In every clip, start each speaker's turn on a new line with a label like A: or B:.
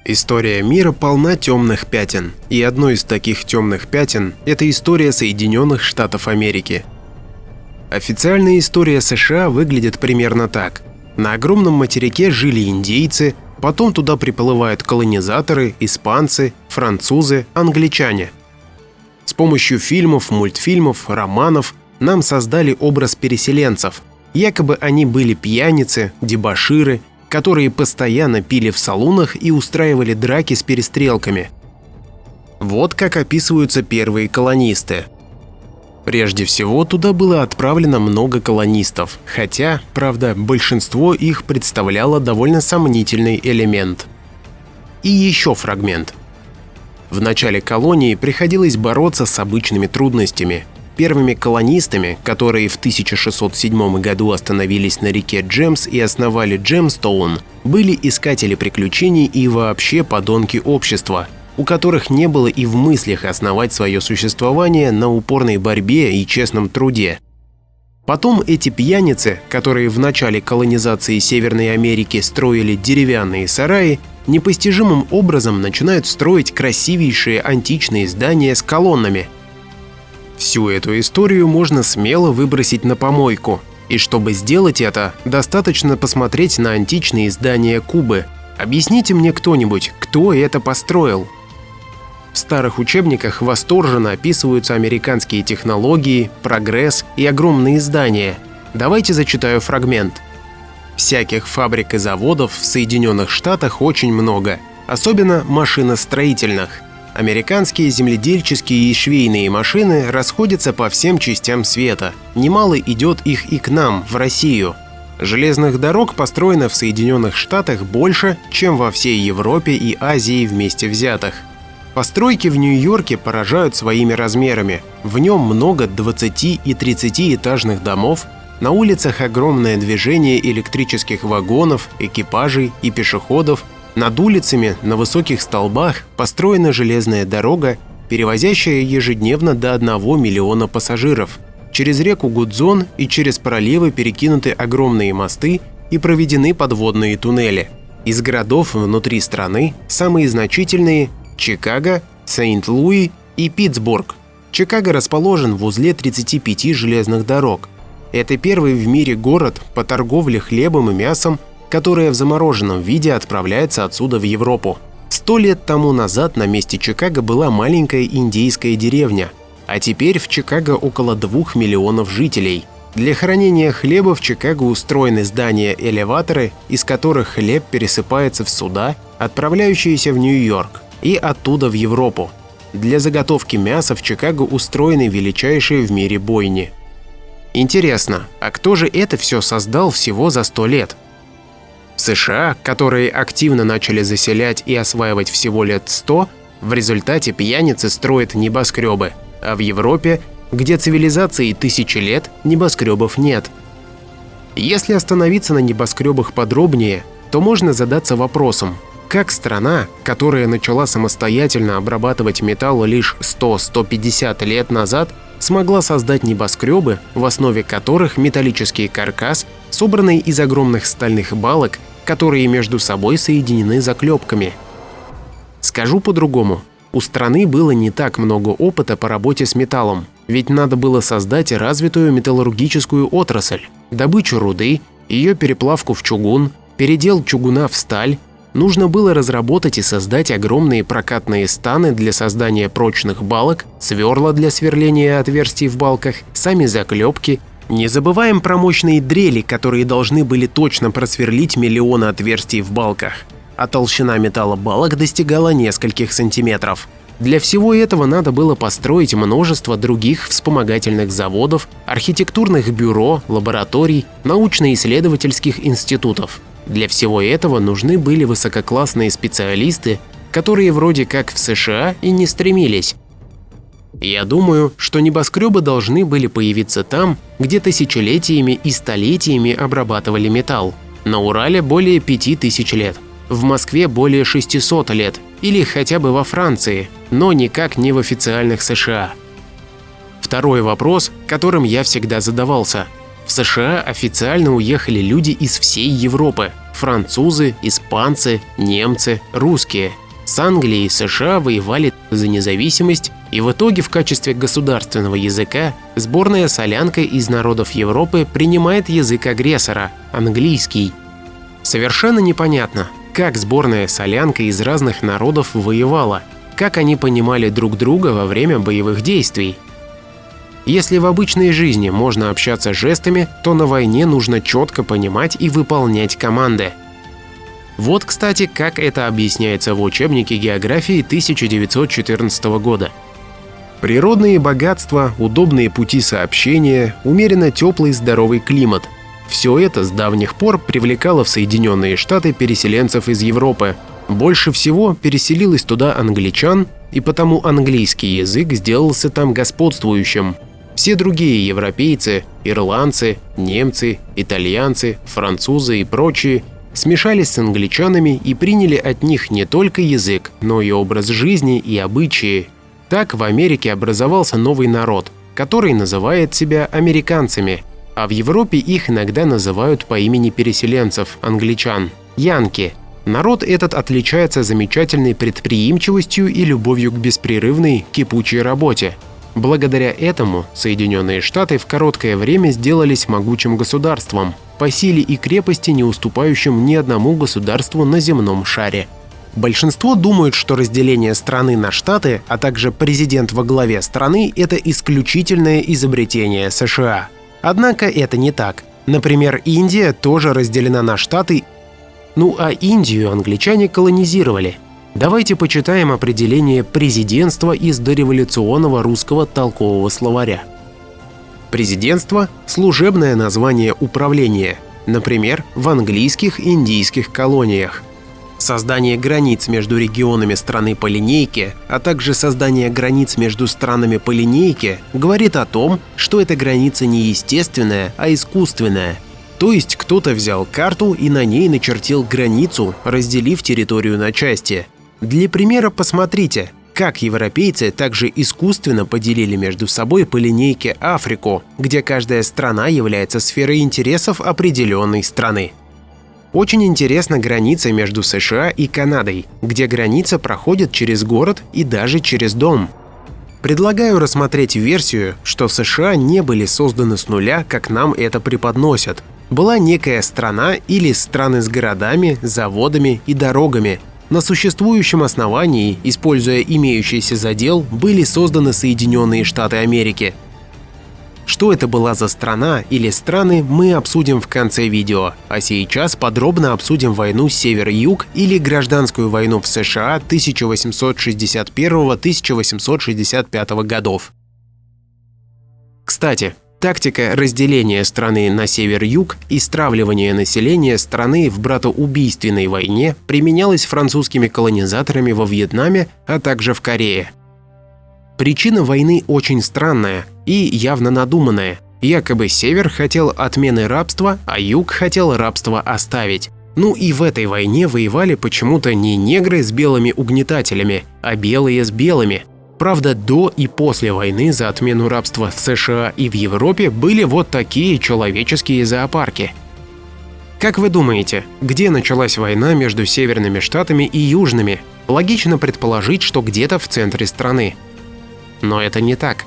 A: История мира полна темных пятен, и одно из таких темных пятен – это история Соединенных Штатов Америки. Официальная история США выглядит примерно так. На огромном материке жили индейцы, потом туда приплывают колонизаторы, испанцы, французы, англичане. С помощью фильмов, мультфильмов, романов нам создали образ переселенцев. Якобы они были пьяницы, дебоширы, которые постоянно пили в салунах и устраивали драки с перестрелками. Вот как описываются первые колонисты. Прежде всего, туда было отправлено много колонистов, хотя, правда, большинство их представляло довольно сомнительный элемент. И еще фрагмент. В начале колонии приходилось бороться с обычными трудностями. Первыми колонистами, которые в 1607 году остановились на реке Джемс и основали Джемстоун, были искатели приключений и вообще подонки общества, у которых не было и в мыслях основать свое существование на упорной борьбе и честном труде. Потом эти пьяницы, которые в начале колонизации Северной Америки строили деревянные сараи, непостижимым образом начинают строить красивейшие античные здания с колоннами. Всю эту историю можно смело выбросить на помойку, и чтобы сделать это, достаточно посмотреть на античные здания Кубы. Объясните мне кто-нибудь, кто это построил? В старых учебниках восторженно описываются американские технологии, прогресс и огромные здания. Давайте зачитаю фрагмент. Всяких фабрик и заводов в Соединенных Штатах очень много, особенно машиностроительных. Американские земледельческие и швейные машины расходятся по всем частям света. Немало идет их и к нам, в Россию. Железных дорог построено в Соединенных Штатах больше, чем во всей Европе и Азии вместе взятых. Постройки в Нью-Йорке поражают своими размерами. В нем много 20- и 30-этажных домов, на улицах огромное движение электрических вагонов, экипажей и пешеходов. Над улицами на высоких столбах построена железная дорога, перевозящая ежедневно до 1 миллиона пассажиров. Через реку Гудзон и через проливы перекинуты огромные мосты и проведены подводные туннели. Из городов внутри страны самые значительные – Чикаго, Сент-Луи и Питтсбург. Чикаго расположен в узле 35 железных дорог. Это первый в мире город по торговле хлебом и мясом, которая в замороженном виде отправляется отсюда в Европу. 100 лет тому назад на месте Чикаго была маленькая индейская деревня, а теперь в Чикаго около 2 миллионов жителей. Для хранения хлеба в Чикаго устроены здания-элеваторы, из которых хлеб пересыпается в суда, отправляющиеся в Нью-Йорк, и оттуда в Европу. Для заготовки мяса в Чикаго устроены величайшие в мире бойни. Интересно, а кто же это все создал всего за 100 лет? В США, которые активно начали заселять и осваивать всего лет 100, в результате пьяницы строят небоскребы, а в Европе, где цивилизации тысячи лет, небоскребов нет. Если остановиться на небоскребах подробнее, то можно задаться вопросом, как страна, которая начала самостоятельно обрабатывать металл лишь 100-150 лет назад, смогла создать небоскребы, в основе которых металлический каркас, собранный из огромных стальных балок, которые между собой соединены заклепками. Скажу по-другому. У страны было не так много опыта по работе с металлом, ведь надо было создать развитую металлургическую отрасль, добычу руды, ее переплавку в чугун, передел чугуна в сталь. Нужно было разработать и создать огромные прокатные станы для создания прочных балок, сверла для сверления отверстий в балках, сами заклепки. Не забываем про мощные дрели, которые должны были точно просверлить миллионы отверстий в балках. А толщина металла балок достигала нескольких сантиметров. Для всего этого надо было построить множество других вспомогательных заводов, архитектурных бюро, лабораторий, научно-исследовательских институтов. Для всего этого нужны были высококлассные специалисты, которые вроде как в США и не стремились. Я думаю, что небоскребы должны были появиться там, где тысячелетиями и столетиями обрабатывали металл. На Урале более 5000 лет, в Москве более 600 лет или хотя бы во Франции, но никак не в официальных США. Второй вопрос, которым я всегда задавался. В США официально уехали люди из всей Европы – французы, испанцы, немцы, русские. С Англией и США воевали за независимость, и в итоге в качестве государственного языка сборная солянка из народов Европы принимает язык агрессора – английский. Совершенно непонятно, как сборная солянка из разных народов воевала, как они понимали друг друга во время боевых действий. Если в обычной жизни можно общаться жестами, то на войне нужно четко понимать и выполнять команды. Вот, кстати, как это объясняется в учебнике географии 1914 года. Природные богатства, удобные пути сообщения, умеренно теплый здоровый климат – все это с давних пор привлекало в Соединенные Штаты переселенцев из Европы. Больше всего переселилось туда англичан, и потому английский язык сделался там господствующим. Все другие европейцы, ирландцы, немцы, итальянцы, французы и прочие смешались с англичанами и приняли от них не только язык, но и образ жизни и обычаи. Так в Америке образовался новый народ, который называет себя американцами, а в Европе их иногда называют по имени переселенцев, англичан – янки. Народ этот отличается замечательной предприимчивостью и любовью к беспрерывной, кипучей работе. Благодаря этому Соединенные Штаты в короткое время сделались могучим государством, по силе и крепости не уступающим ни одному государству на земном шаре. Большинство думают, что разделение страны на штаты, а также президент во главе страны – это исключительное изобретение США. Однако это не так. Например, Индия тоже разделена на штаты, а Индию англичане колонизировали. Давайте почитаем определение президентства из дореволюционного русского толкового словаря. Президентство – служебное название управления, например, в английских и индийских колониях. Создание границ между регионами страны по линейке, а также создание границ между странами по линейке говорит о том, что эта граница не естественная, а искусственная. То есть кто-то взял карту и на ней начертил границу, разделив территорию на части. Для примера посмотрите, как европейцы также искусственно поделили между собой по линейке Африку, где каждая страна является сферой интересов определенной страны. Очень интересна граница между США и Канадой, где граница проходит через город и даже через дом. Предлагаю рассмотреть версию, что США не были созданы с нуля, как нам это преподносят. Была некая страна или страны с городами, заводами и дорогами. На существующем основании, используя имеющийся задел, были созданы Соединенные Штаты Америки. Что это была за страна или страны, мы обсудим в конце видео, а сейчас подробно обсудим войну Север-Юг или гражданскую войну в США 1861-1865 годов. Кстати, тактика разделения страны на север-юг и стравливания населения страны в братоубийственной войне применялась французскими колонизаторами во Вьетнаме, а также в Корее. Причина войны очень странная и явно надуманная. Якобы север хотел отмены рабства, а юг хотел рабство оставить. И в этой войне воевали почему-то не негры с белыми угнетателями, а белые с белыми. Правда, до и после войны за отмену рабства в США и в Европе были вот такие человеческие зоопарки. Как вы думаете, где началась война между северными штатами и южными? Логично предположить, что где-то в центре страны. Но это не так.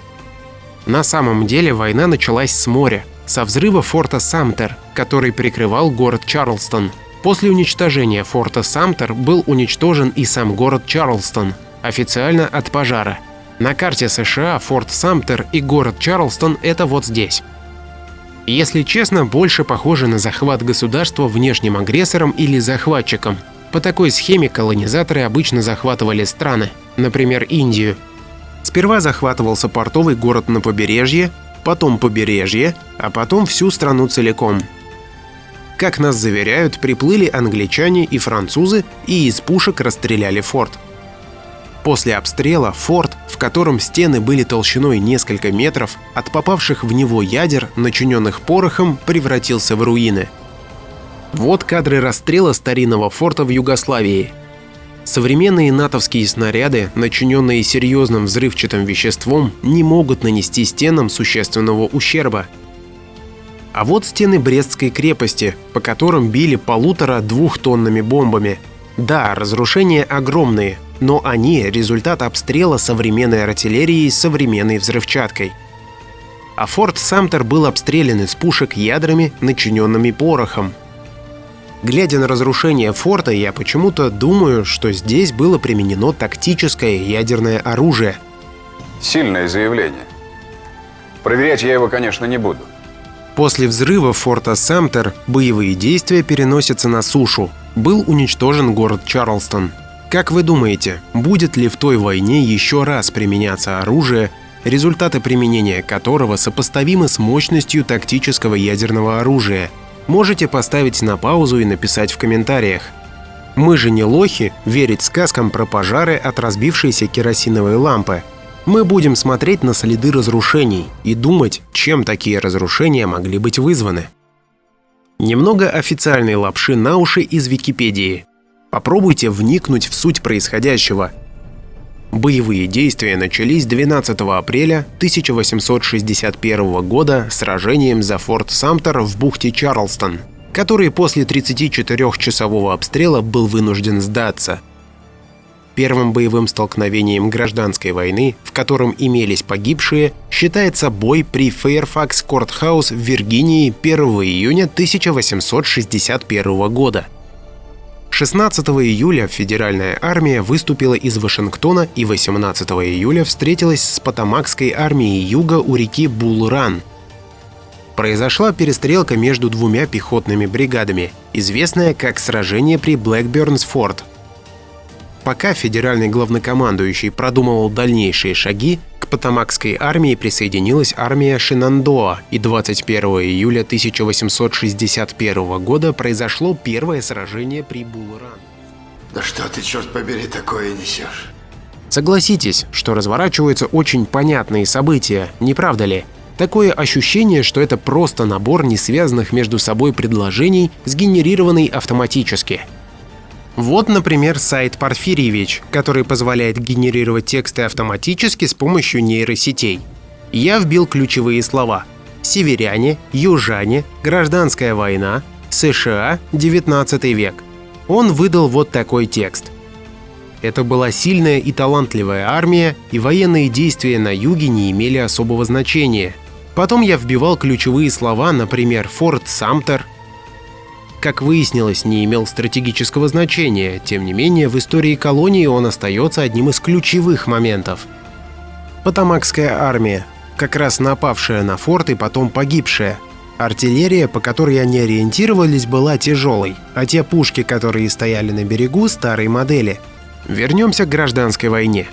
A: На самом деле война началась с моря, со взрыва форта Самтер, который прикрывал город Чарльстон. После уничтожения форта Самтер был уничтожен и сам город Чарльстон, официально от пожара. На карте США форт Самтер и город Чарльстон – это вот здесь. Если честно, больше похоже на захват государства внешним агрессором или захватчиком. По такой схеме колонизаторы обычно захватывали страны, например, Индию. Сперва захватывался портовый город на побережье, потом побережье, а потом всю страну целиком. Как нас заверяют, приплыли англичане и французы и из пушек расстреляли форт. После обстрела форт, в котором стены были толщиной несколько метров, от попавших в него ядер, начиненных порохом, превратился в руины. Вот кадры расстрела старинного форта в Югославии. Современные натовские снаряды, начиненные серьезным взрывчатым веществом, не могут нанести стенам существенного ущерба. А вот стены Брестской крепости, по которым били 1,5–2 тоннами бомбами. Да, разрушения огромные, но они – результат обстрела современной артиллерией с современной взрывчаткой. А форт Самтер был обстрелян из пушек ядрами, начиненными порохом. Глядя на разрушение форта, я почему-то думаю, что здесь было применено тактическое ядерное оружие.
B: Сильное заявление. Проверять я его, конечно, не буду.
A: После взрыва форта Самтер боевые действия переносятся на сушу. Был уничтожен город Чарлстон. Как вы думаете, будет ли в той войне еще раз применяться оружие, результаты применения которого сопоставимы с мощностью тактического ядерного оружия? Можете поставить на паузу и написать в комментариях. Мы же не лохи верить сказкам про пожары от разбившейся керосиновой лампы. Мы будем смотреть на следы разрушений и думать, чем такие разрушения могли быть вызваны. Немного официальной лапши на уши из Википедии. Попробуйте вникнуть в суть происходящего. Боевые действия начались 12 апреля 1861 года сражением за форт Самтер в бухте Чарлстон, который после 34-часового обстрела был вынужден сдаться. Первым боевым столкновением гражданской войны, в котором имелись погибшие, считается бой при Фэйрфакс Кортхаус в Виргинии 1 июня 1861 года. 16 июля Федеральная армия выступила из Вашингтона и 18 июля встретилась с Потомакской армией Юга у реки Булл-Ран. Произошла перестрелка между двумя пехотными бригадами, известная как сражение при Блэкбернс-Форд. Пока федеральный главнокомандующий продумывал дальнейшие шаги, к Потомакской армии присоединилась армия Шинандоа, и 21 июля 1861 года произошло первое сражение при Булл-Ран.
C: Да что ты, черт побери, такое несешь?
A: Согласитесь, что разворачиваются очень понятные события, не правда ли? Такое ощущение, что это просто набор несвязанных между собой предложений, сгенерированный автоматически. Вот, например, сайт Порфирьевич, который позволяет генерировать тексты автоматически с помощью нейросетей. Я вбил ключевые слова: северяне, южане, гражданская война, США, 19 век. Он выдал вот такой текст. Это была сильная и талантливая армия, и военные действия на юге не имели особого значения. Потом я вбивал ключевые слова, например, форт Самтер. Как выяснилось, не имел стратегического значения, тем не менее в истории колонии он остается одним из ключевых моментов. Потомакская армия, как раз напавшая на форт и потом погибшая. Артиллерия, по которой они ориентировались, была тяжелой, а те пушки, которые стояли на берегу, старой модели. Вернемся к гражданской войне.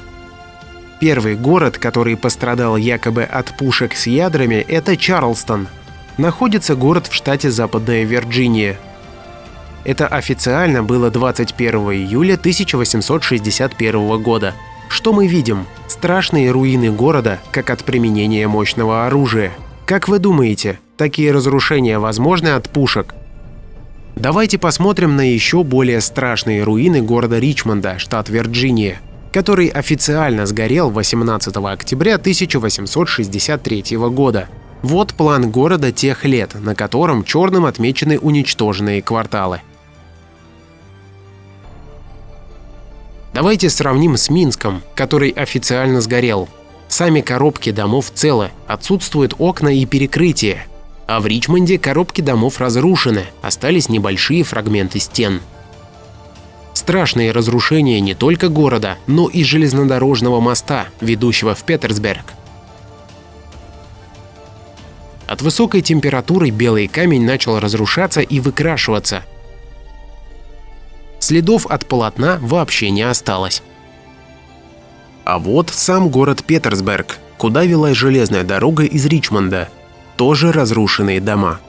A: Первый город, который пострадал якобы от пушек с ядрами, это Чарлстон. Находится город в штате Западная Вирджиния. Это официально было 21 июля 1861 года. Что мы видим? Страшные руины города, как от применения мощного оружия. Как вы думаете, такие разрушения возможны от пушек? Давайте посмотрим на еще более страшные руины города Ричмонда, штат Вирджиния, который официально сгорел 18 октября 1863 года. Вот план города тех лет, на котором черным отмечены уничтоженные кварталы. Давайте сравним с Минском, который официально сгорел. Сами коробки домов целы, отсутствуют окна и перекрытия. А в Ричмонде коробки домов разрушены, остались небольшие фрагменты стен. Страшные разрушения не только города, но и железнодорожного моста, ведущего в Петерсберг. От высокой температуры белый камень начал разрушаться и выкрашиваться. Следов от полотна вообще не осталось. А вот сам город Петерсберг, куда вела железная дорога из Ричмонда. Тоже разрушенные дома.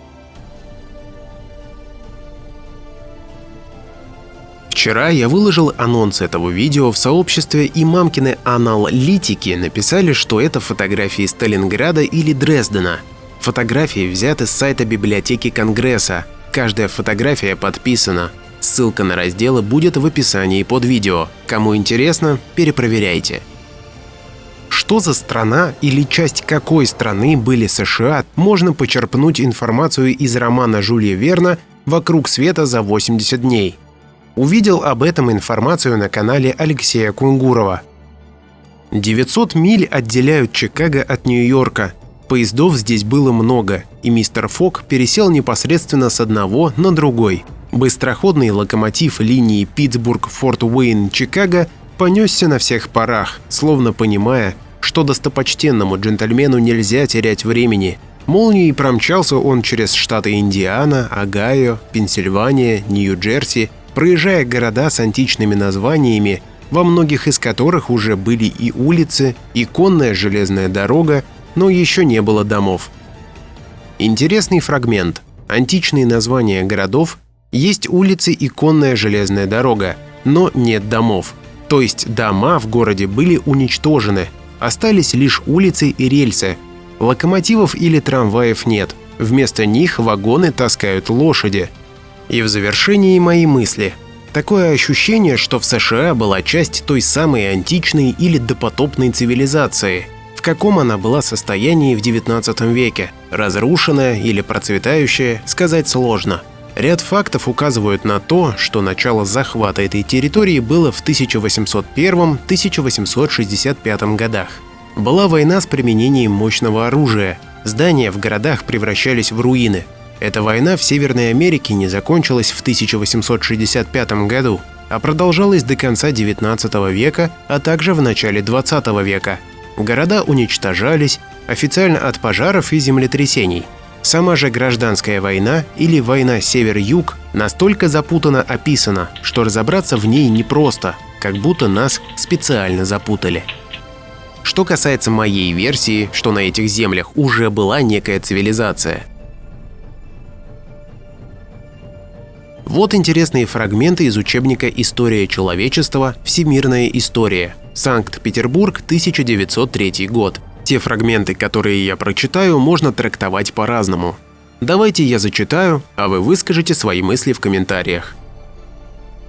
A: Вчера я выложил анонс этого видео в сообществе, и мамкины аналитики написали, что это фотографии Сталинграда или Дрездена. Фотографии взяты с сайта библиотеки Конгресса. Каждая фотография подписана. Ссылка на разделы будет в описании под видео. Кому интересно, перепроверяйте. Что за страна или часть какой страны были США, можно почерпнуть информацию из романа Жюля Верна «Вокруг света за 80 дней». Увидел об этом информацию на канале Алексея Кунгурова. 900 миль отделяют Чикаго от Нью-Йорка. Поездов здесь было много, и мистер Фок пересел непосредственно с одного на другой. Быстроходный локомотив линии Питтсбург-Форт Уэйн-Чикаго понесся на всех парах, словно понимая, что достопочтенному джентльмену нельзя терять времени. Молнией промчался он через штаты Индиана, Огайо, Пенсильвания, Нью-Джерси, проезжая города с античными названиями, во многих из которых уже были и улицы, и конная железная дорога, но еще не было домов. Интересный фрагмент. Античные названия городов, есть улицы и конная железная дорога, но нет домов. То есть дома в городе были уничтожены, остались лишь улицы и рельсы. Локомотивов или трамваев нет, вместо них вагоны таскают лошади. И в завершении мои мысли. Такое ощущение, что в США была часть той самой античной или допотопной цивилизации. В каком она была состоянии в XIX веке, разрушенная или процветающая, сказать сложно. Ряд фактов указывают на то, что начало захвата этой территории было в 1801-1865 годах. Была война с применением мощного оружия, здания в городах превращались в руины. Эта война в Северной Америке не закончилась в 1865 году, а продолжалась до конца XIX века, а также в начале XX века. Города уничтожались, официально от пожаров и землетрясений. Сама же гражданская война или война Север-Юг настолько запутанно описана, что разобраться в ней непросто, как будто нас специально запутали. Что касается моей версии, что на этих землях уже была некая цивилизация. Вот интересные фрагменты из учебника «История человечества. Всемирная история». Санкт-Петербург, 1903 год. Те фрагменты, которые я прочитаю, можно трактовать по-разному. Давайте я зачитаю, а вы выскажите свои мысли в комментариях.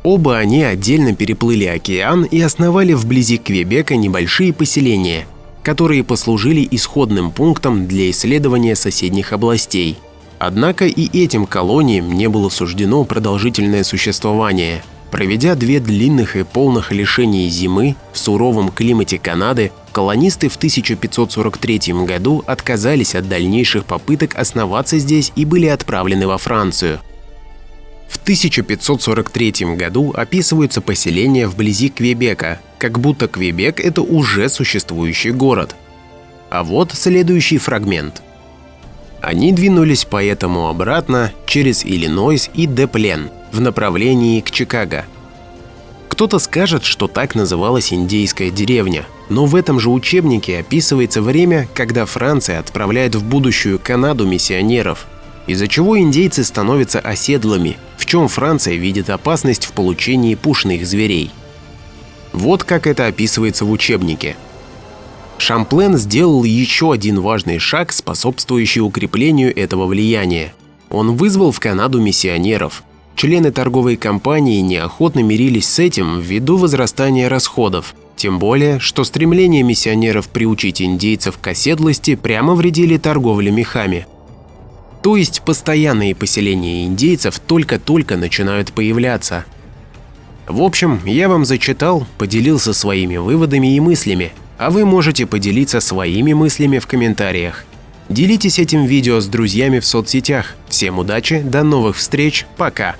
A: Оба они отдельно переплыли океан и основали вблизи Квебека небольшие поселения, которые послужили исходным пунктом для исследования соседних областей. Однако и этим колониям не было суждено продолжительное существование. Проведя 2 длинных и полных лишений зимы в суровом климате Канады, колонисты в 1543 году отказались от дальнейших попыток основаться здесь и были отправлены во Францию. В 1543 году описываются поселения вблизи Квебека, как будто Квебек – это уже существующий город. А вот следующий фрагмент. Они двинулись поэтому обратно через Иллинойс и Де-Плен в направлении к Чикаго. Кто-то скажет, что так называлась индейская деревня, но в этом же учебнике описывается время, когда Франция отправляет в будущую Канаду миссионеров, из-за чего индейцы становятся оседлыми, в чем Франция видит опасность в получении пушных зверей. Вот как это описывается в учебнике. Шамплен сделал еще один важный шаг, способствующий укреплению этого влияния. Он вызвал в Канаду миссионеров. Члены торговой компании неохотно мирились с этим ввиду возрастания расходов. Тем более, что стремление миссионеров приучить индейцев к оседлости прямо вредили торговле мехами. То есть постоянные поселения индейцев только-только начинают появляться. В общем, я вам зачитал, поделился своими выводами и мыслями, а вы можете поделиться своими мыслями в комментариях. Делитесь этим видео с друзьями в соцсетях. Всем удачи, до новых встреч, пока!